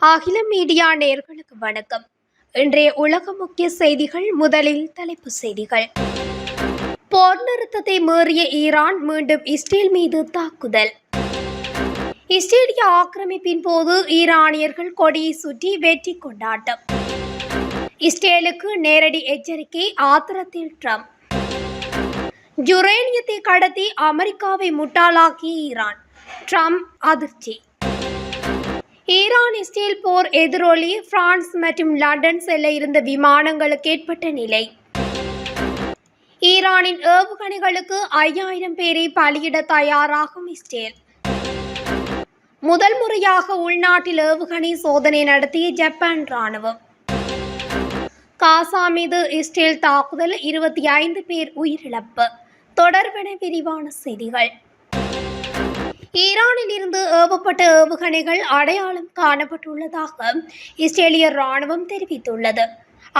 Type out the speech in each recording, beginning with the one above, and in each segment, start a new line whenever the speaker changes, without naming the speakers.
அகில மீடியா நேயர்களுக்கு வணக்கம். இன்றைய உலக முக்கிய செய்திகள். முதலில் தலைப்புச் செய்திகள். போர் நிறுத்தத்தை மீறிய ஈரான் மீண்டும் இஸ்ரேல் மீது தாக்குதல். இஸ்ரேலிய ஆக்கிரமிப்பின் போது ஈரானியர்கள் கொடியை சுற்றி வெற்றி கொண்டாட்டம். இஸ்ரேலுக்கு நேரடி எச்சரிக்கை, ஆத்திரத்தில் ட்ரம்ப். யுரேனியத்தை கடத்தி அமெரிக்காவை முட்டாளாக்கிய ஈரான், ட்ரம்ப் அதிர்ச்சி. ஈரான் இஸ்ரேல் போர் எதிரொலி, பிரான்ஸ் மற்றும் லண்டன் செல்ல இருந்த விமானங்களுக்கு ஏற்பட்ட நிலை. ஈரானின் ஏவுகணைகளுக்கு 5000 பேரை பலியிட தயாராகும் இஸ்ரேல். முதல் முறையாக உள்நாட்டில் ஏவுகணை சோதனை நடத்திய ஜப்பான் ராணுவம். காசா மீது இஸ்ரேல் தாக்குதல், 25 பேர் உயிரிழப்பு. தொடர்பென விரிவான செய்திகள். ஈரானில் இருந்து ஏவப்பட்ட ஏவுகணைகள் அடையாளம் காணப்பட்டுள்ளதாக இஸ்ரேலிய ராணுவம் தெரிவித்துள்ளது.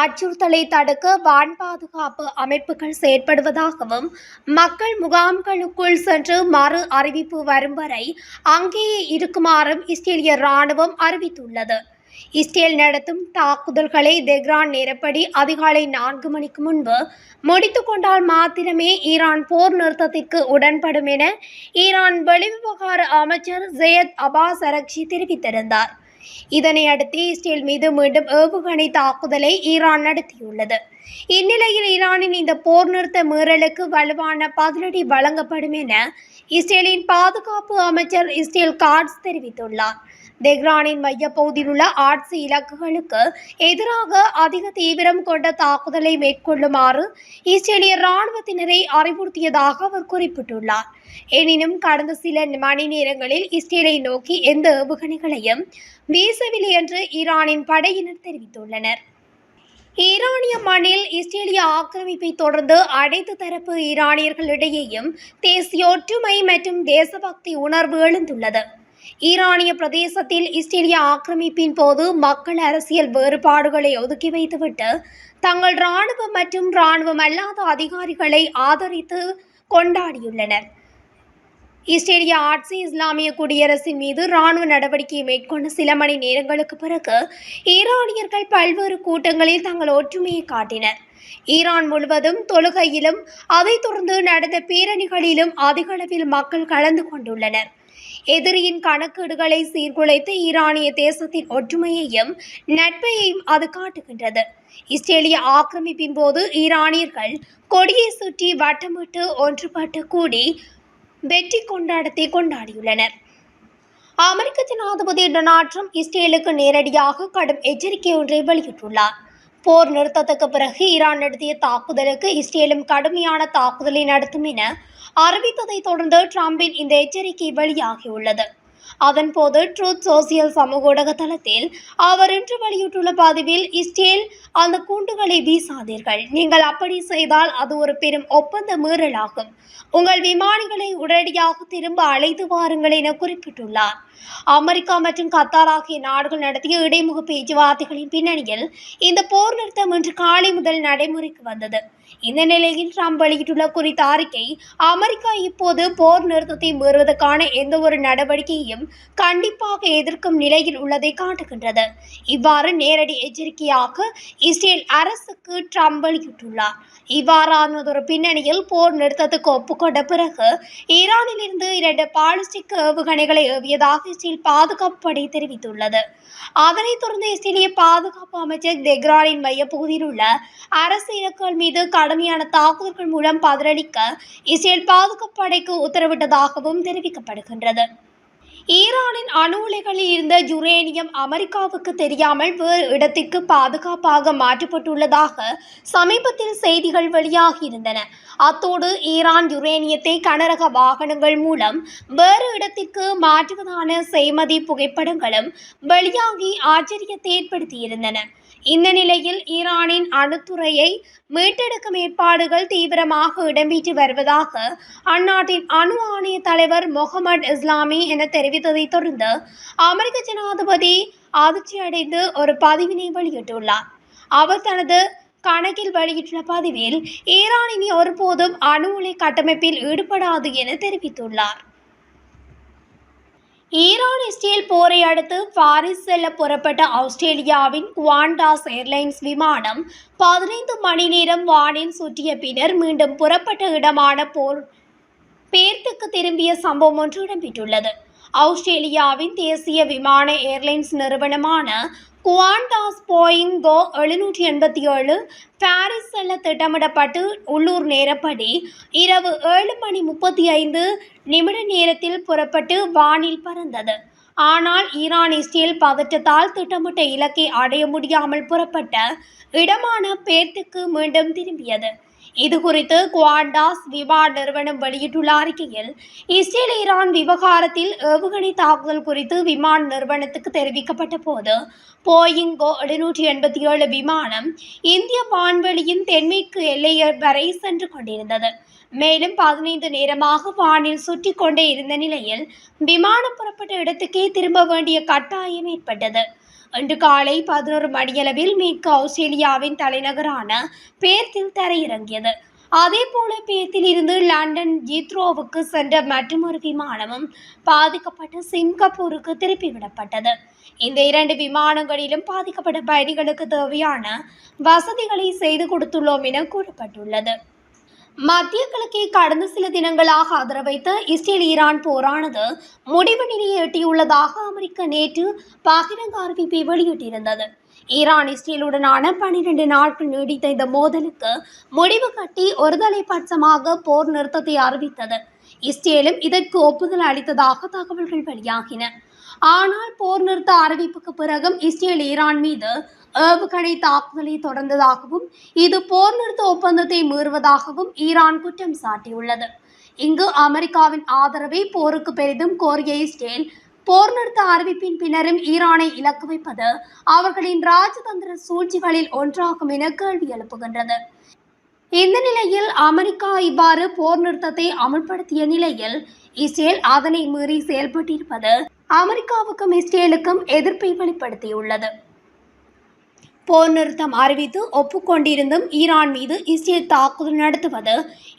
அச்சுறுத்தலை தடுக்க வான் பாதுகாப்பு அமைப்புகள் செயற்படுவதாகவும், மக்கள் முகாம்களுக்குள் சென்று மறு அறிவிப்பு வரும் வரை அங்கேயே இருக்குமாறும் இஸ்ரேலிய ராணுவம் அறிவித்துள்ளது. இஸ்ரேல் நடத்தும் தாக்குதல்களை தெஹ்ரான் நேரப்படி அதிகாலை 4 மணிக்கு முன்பு முடித்துக் கொண்டால் மாத்திரமே ஈரான் போர் நிறுத்தத்திற்கு உடன்படும் என ஈரான் வெளிவிவகார அமைச்சர் ஜெயத் அப்பாஸ் அரக்சி தெரிவித்திருந்தார். இதனை அடுத்து இஸ்ரேல் மீது மீண்டும் ஏவுகணை தாக்குதலை ஈரான் நடத்தியுள்ளது. இந்நிலையில் ஈரானின் இந்த போர் நிறுத்த மீறலுக்கு வலுவான பதிலடி வழங்கப்படும் என இஸ்ரேலின் பாதுகாப்பு அமைச்சர் இஸ்ரேல் காட்ஸ் தெரிவித்துள்ளார். தெஹ்ரானின் மையப்பகுதியில் உள்ள ஆட்சி இலக்குகளுக்கு எதிராக அதிக தீவிரம் கொண்ட தாக்குதலை மேற்கொள்ளுமாறு இஸ்ரேலிய இராணுவத்தினரை அறிவுறுத்தியதாக அவர் குறிப்பிட்டுள்ளார். எனினும் கடந்த சில மணி நேரங்களில் இஸ்ரேலை நோக்கி எந்த ஏவுகணைகளையும் வீசவில்லை என்று ஈரானின் படையினர் தெரிவித்துள்ளனர். ஈரானிய மண்ணில் இஸ்ரேலிய ஆக்கிரமிப்பை தொடர்ந்து அனைத்து தரப்பு ஈரானியர்களிடையேயும் தேசிய ஒற்றுமை மற்றும் தேசபக்தி உணர்வு எழுந்துள்ளது. ஈரானிய பிரதேசத்தில் இஸ்ரேலிய ஆக்கிரமிப்பின் போது மக்கள் அரசியல் வேறுபாடுகளை ஒதுக்கி வைத்துவிட்டு தங்கள் இராணுவம் மற்றும் இராணுவம் அல்லாத அதிகாரிகளை ஆதரித்து கொண்டாடியுள்ளனர். இஸ்ரேலிய ஆட்சி இஸ்லாமிய குடியரசின் மீது இராணுவ நடவடிக்கையை மேற்கொண்ட சில மணி நேரங்களுக்கு பிறகு ஈரானியர்கள் பல்வேறு கூட்டங்களில் தங்கள் ஒற்றுமையை காட்டினர். ஈரான் முழுவதும் தொழுகையிலும் அதைத் தொடர்ந்து நடந்த பேரணிகளிலும் அதிகளவில் மக்கள் கலந்து கொண்டுள்ளனர். எதிரியின் கணக்கீடுகளை சீர்குலைத்து ஈரானிய தேசத்தின் ஒற்றுமையையும் நட்பையையும் அது காட்டுகின்றது. இஸ்ரேலிய ஆக்கிரமிப்பின் போது ஈரானியர்கள் கொடியை சுற்றி வட்டமிட்டு ஒன்றுபட்டு கூடி வெற்றி கொண்டாட்டத்தை கொண்டாடியுள்ளனர். அமெரிக்க ஜனாதிபதி டொனால்ட் ட்ரம்ப் இஸ்ரேலுக்கு நேரடியாக கடும் எச்சரிக்கை ஒன்றை வெளியிட்டுள்ளார். போர் நிறுத்தத்துக்கு பிறகு ஈரான் நடத்திய தாக்குதலுக்கு இஸ்ரேலும் கடுமையான தாக்குதலை நடத்தும் என அறிவித்ததை தொடர்ந்து ட்ரம்பின் இந்த எச்சரிக்கை வெளியாகியுள்ளது. அதன்போது ட்ரூத் சோசியல் சமூக ஊடக தளத்தில் அவர் இன்று வெளியிட்டுள்ள பதிவில், இஸ்ரேல் அந்த குண்டுகளை வீசாதீர்கள், நீங்கள் அப்படி செய்தால் அது ஒரு பெரும் ஒப்பந்த மீறலாகும், உங்கள் விமானிகளை உடனடியாக திரும்ப அழைத்து வாருங்கள் என குறிப்பிட்டுள்ளார். அமெரிக்கா மற்றும் கத்தார் ஆகிய நாடுகள் நடத்திய இடைமுக பேச்சுவார்த்தைகளின் பின்னணியில் இந்த போர் நிறுத்தம் இன்று காலை முதல் நடைமுறைக்கு வந்தது. இந்த நிலையில் ட்ரம்ப் வெளியிட்டுள்ள குறித்த அறிக்கை, அமெரிக்கா இப்போது போர் நிறுத்தத்தை மீறுவதற்கான எந்த ஒரு நடவடிக்கையையும் கண்டிப்பாக எதிர்க்கும் நிலையில் உள்ளதை காட்டுகின்றது. இவ்வாறு நேரடி எச்சரிக்கையாக இஸ்ரேல் அரசுக்கு ட்ரம்ப் வெளியிட்டுள்ளார். இவ்வாறானதொரு பின்னணியில் போர் நிறுத்தத்துக்கு ஒப்புக்கொண்ட பிறகு ஈரானில் இருந்து 2 பாலிஸ்டிக் ஏவுகணைகளை ஏவியதாக இஸ்ரேல் பாதுகாப்பு படை தெரிவித்துள்ளது. அதனைத் தொடர்ந்து இஸ்ரேலிய பாதுகாப்பு அமைச்சர் தெஹ்ரானின் மையப்பகுதியில் உள்ள அரசு இலக்குகள் மீது கடுமையான தாக்குதல்கள் மூலம் பதிலளிக்க இஸ்ரேல் பாதுகாப்பு படைக்கு உத்தரவிட்டதாகவும் தெரிவிக்கப்படுகின்றது. ஈரானின் அணு உலைகளில் இருந்த யுரேனியம் அமெரிக்காவுக்கு தெரியாமல் வேறு இடத்திற்கு பாதுகாப்பாக மாற்றப்பட்டுள்ளதாக சமீபத்தில் செய்திகள் வெளியாகியிருந்தன. அத்தோடு ஈரான் யுரேனியத்தை கனரக வாகனங்கள் மூலம் வேறு இடத்திற்கு மாற்றுவதான செய்மதி புகைப்படங்களும் வெளியாகி ஆச்சரியத்தை ஏற்படுத்தியிருந்தன. இந்த நிலையில் ஈரானின் அணுத்துறையை மீட்டெடுக்கும் ஏற்பாடுகள் தீவிரமாக இடம்பெற்று வருவதாக அந்நாட்டின் அணு ஆணைய தலைவர் முகமது இஸ்லாமி என தெரிவித்ததை தொடர்ந்து அமெரிக்க ஜனாதிபதி அதிர்ச்சியடைந்து ஒரு பதிவினை வெளியிட்டுள்ளார். அவர் தனது கணக்கில் வெளியிட்டுள்ள பதிவில், ஈரான் இனி ஒருபோதும் அணு உலை கட்டமைப்பில் ஈடுபடாது என தெரிவித்துள்ளார். ஈரான் இஸ்ரேல் போரை அடுத்து பாரிஸ் செல்ல புறப்பட்ட ஆஸ்திரேலியாவின் குவாண்டாஸ் ஏர்லைன்ஸ் விமானம் 15 மணி நேரம் வானில் சுற்றிய பின்னர் மீண்டும் புறப்பட்ட இடமான பேர்த்துக்கு திரும்பிய சம்பவம் ஒன்று இடம்பெற்றுள்ளது. ஆஸ்திரேலியாவின் தேசிய விமான ஏர்லைன்ஸ் நிறுவனமான குவாண்டாஸ் போயிங் கோ 787 பாரிஸ் செல்ல திட்டமிடப்பட்டு உள்ளூர் நேரப்படி இரவு 7:35 நேரத்தில் புறப்பட்டு வானில் பறந்தது. ஆனால் ஈரான் இஸ்ரேல் பதற்றத்தால் திட்டமிட்ட இலக்கை அடைய முடியாமல் புறப்பட்ட இடமான பேர்த்துக்கு மீண்டும் திரும்பியது. இதுகுறித்து குவாண்டாஸ் விமான நிறுவனம் வெளியிட்டுள்ள அறிக்கையில், இஸ்ரேல் ஈரான் விவகாரத்தில் ஏவுகணை தாக்குதல் குறித்து விமான நிறுவனத்துக்கு தெரிவிக்கப்பட்ட போது போயிங் கோ 787 விமானம் இந்திய வான்வெளியின் தென்மேற்கு எல்லை வரை சென்று கொண்டிருந்தது. மேலும் 15 நேரமாக வானில் சுற்றி கொண்டே இருந்த நிலையில் விமானம் புறப்பட்ட இடத்துக்கே திரும்ப வேண்டிய கட்டாயம் ஏற்பட்டது. இன்று காலை 11 மணியளவில் மேற்கு ஆஸ்திரேலியாவின் தலைநகரான பேர்த்தில் தரையிறங்கியது. அதேபோல பேர்த்தில் இருந்து லண்டன் ஹீத்ரோவுக்கு சென்ற மற்றொரு விமானமும் பாதிக்கப்பட்டு சிங்கப்பூருக்கு திருப்பிவிடப்பட்டது. இந்த 2 விமானங்களிலும் பாதிக்கப்பட்ட பயணிகளுக்கு தேவையான வசதிகளை செய்து கொடுத்துள்ளோம் என கூறப்பட்டுள்ளது. மத்திய கிழக்கை கடந்த சில தினங்களாக ஆதரவைத்த இஸ்ரேல் ஈரான் போரானது முடிவு நிலையை எட்டியுள்ளதாக அமெரிக்கா நேற்று பகிரங்க அறிவிப்பை வெளியிட்டிருந்தது. ஈரான் இஸ்ரேலுடனான 12 நாட்கள் நீடித்த இந்த மோதலுக்கு முடிவு கட்டி ஒருதலைபட்சமாக போர் நிறுத்தத்தை அறிவித்தது. இஸ்ரேலும் இதற்கு ஒப்புதல் அளித்ததாக தகவல்கள் வெளியாகின. ஆனால் போர் நிறுத்த அறிவிப்புக்கு பிறகும் இஸ்ரேல் ஈரான் மீது ஏவுகணை தாக்குதலை தொடர்ந்ததாகவும் இது போர் நிறுத்த ஒப்பந்தத்தை மீறுவதாகவும் ஈரான் குற்றம் சாட்டியுள்ளது. இங்கு அமெரிக்காவின் ஆதரவை போருக்கு பெரிதும் கோரிய இஸ்ரேல் போர் நிறுத்த அறிவிப்பின் பின்னரும் ஈரானை இலக்கு வைப்பது அவர்களின் ராஜதந்திர சூழ்ச்சிகளில் ஒன்றாகும் என கேள்வி எழுப்புகின்றது. இந்த நிலையில் அமெரிக்கா இவ்வாறு போர் நிறுத்தத்தை அமல்படுத்திய நிலையில் இஸ்ரேல் அதனை மீறி செயல்பட்டிருப்பது அமெரிக்காவுக்கும் இஸ்ரேலுக்கும் எதிர்ப்பை வெளிப்படுத்தியுள்ளது. போர் நிறுத்தம் அறிவித்து ஒப்புக்கொண்டிருந்தும் ஈரான் மீது இஸ்ரேல் தாக்குதல் நடத்துவது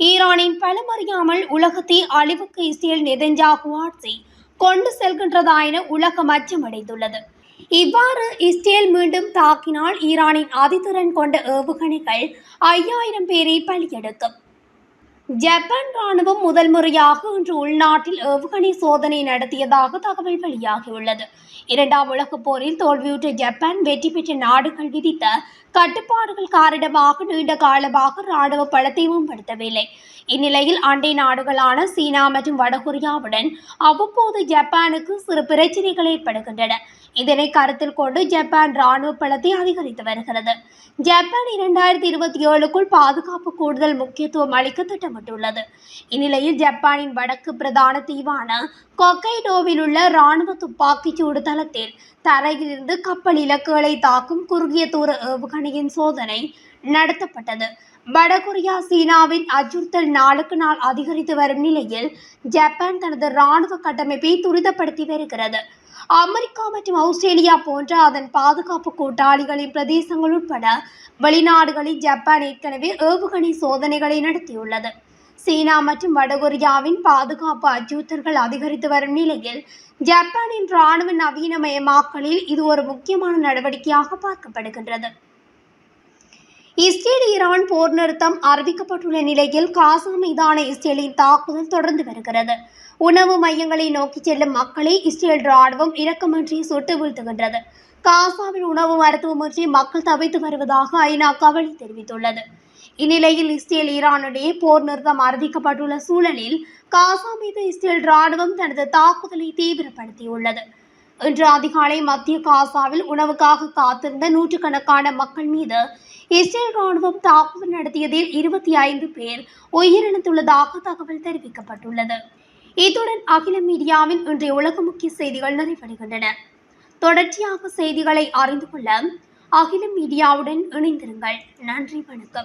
ஈரானின் பலமறியாமல் உலகத்தை அழிவுக்கு இஸ்ரேல் நெதன்யாகு ஆட்சி கொண்டு செல்கின்றதா என உலகம் அச்சமடைந்துள்ளது. இவ்வாறு இஸ்ரேல் மீண்டும் தாக்கினால் ஈரானின் அதிதிறன் கொண்ட ஏவுகணைகள் 5000 பேரை பலியெடுக்கும். ஜப்பான் ராணுவம் முதல் முறையாக இன்று உள்நாட்டில் ஏவுகணை சோதனை நடத்தியதாக தகவல் வெளியாகியுள்ளது. 2ஆம் உலகப் போரில் தோல்வியுற்ற ஜப்பான் வெற்றி பெற்ற நாடுகள் விதித்த கட்டுப்பாடுகள் காரணமாக நீண்ட காலமாக ராணுவ பலத்தை மேம்படுத்தவில்லை. இந்நிலையில் அண்டை நாடுகளான சீனா மற்றும் வடகொரியாவுடன் அவ்வப்போது ஜப்பானுக்கு சிறு பிரச்சினைகள் ஏற்படுகின்றன. இதனை கருத்தில் கொண்டு ஜப்பான் ராணுவ பலத்தை அதிகரித்து வருகிறது. ஜப்பான் 2027க்குள் பாதுகாப்பு கூடுதல் முக்கியத்துவம் அளிக்க திட்டமிட்டுள்ளது. இந்நிலையில் ஜப்பானின் வடக்கு பிரதான தீவான கொக்கைடோவில் உள்ள ராணுவ துப்பாக்கிச்சூடு தளத்தில் தரையிலிருந்து கப்பல் இலக்குகளை தாக்கும் குறுகிய தூர ஏவுகணையின் சோதனை நடத்தப்பட்டது. வடகொரியா சீனாவின் அச்சுறுத்தல் நாளுக்கு நாள் அதிகரித்து வரும் நிலையில் ஜப்பான் தனது ராணுவ கட்டமைப்பை துரிதப்படுத்தி வருகிறது. அமெரிக்கா மற்றும் ஆஸ்திரேலியா போன்ற அதன் பாதுகாப்பு கூட்டாளிகளின் பிரதேசங்கள் உட்பட வெளிநாடுகளில் ஜப்பான் ஏற்கனவே ஏவுகணை சோதனைகளை நடத்தியுள்ளது. சீனா மற்றும் வடகொரியாவின் பாதுகாப்பு அச்சுறுத்தல்கள் அதிகரித்து வரும் நிலையில் ஜப்பானின் இராணுவ நவீனமயமாக்கலில் இது ஒரு முக்கியமான நடவடிக்கையாக பார்க்கப்படுகின்றது. இஸ்ரேல் ஈரான் போர் நிறுத்தம் அறிவிக்கப்பட்டுள்ள நிலையில் காசா மீதான இஸ்ரேலின் தாக்குதல் தொடர்ந்து வருகிறது. உணவு மையங்களை நோக்கி செல்லும் மக்களை இஸ்ரேல் ராணுவம் இரக்கமின்றி சுட்டு வீழ்த்துகின்றது. காசாவில் உணவு மருத்துவமின்றி மக்கள் தவித்து வருவதாக ஐநா கவலை தெரிவித்துள்ளது. இந்நிலையில் இஸ்ரேல் ஈரானிடையே போர் நிறுத்தம் அறிவிக்கப்பட்டுள்ள சூழலில் காசா மீது இஸ்ரேல் ராணுவம் தனது தாக்குதலை தீவிரப்படுத்தியுள்ளது. இன்று அதிகாலை மத்திய காசாவில் உணவுக்காக காத்திருந்த நூற்றுக்கணக்கான மக்கள் மீது இஸ்ரேல் ராணுவம் தாக்குதல் நடத்தியதில் 25 பேர் உயிரிழந்துள்ளதாக தகவல் தெரிவிக்கப்பட்டுள்ளது. இத்துடன் அகிலம் மீடியாவின் இன்றைய உலக முக்கிய செய்திகள் நிறைவடைகின்றன. தொடர்ச்சியாக செய்திகளை அறிந்து கொள்ள அகிலம் மீடியாவுடன் இணைந்திருங்கள். நன்றி, வணக்கம்.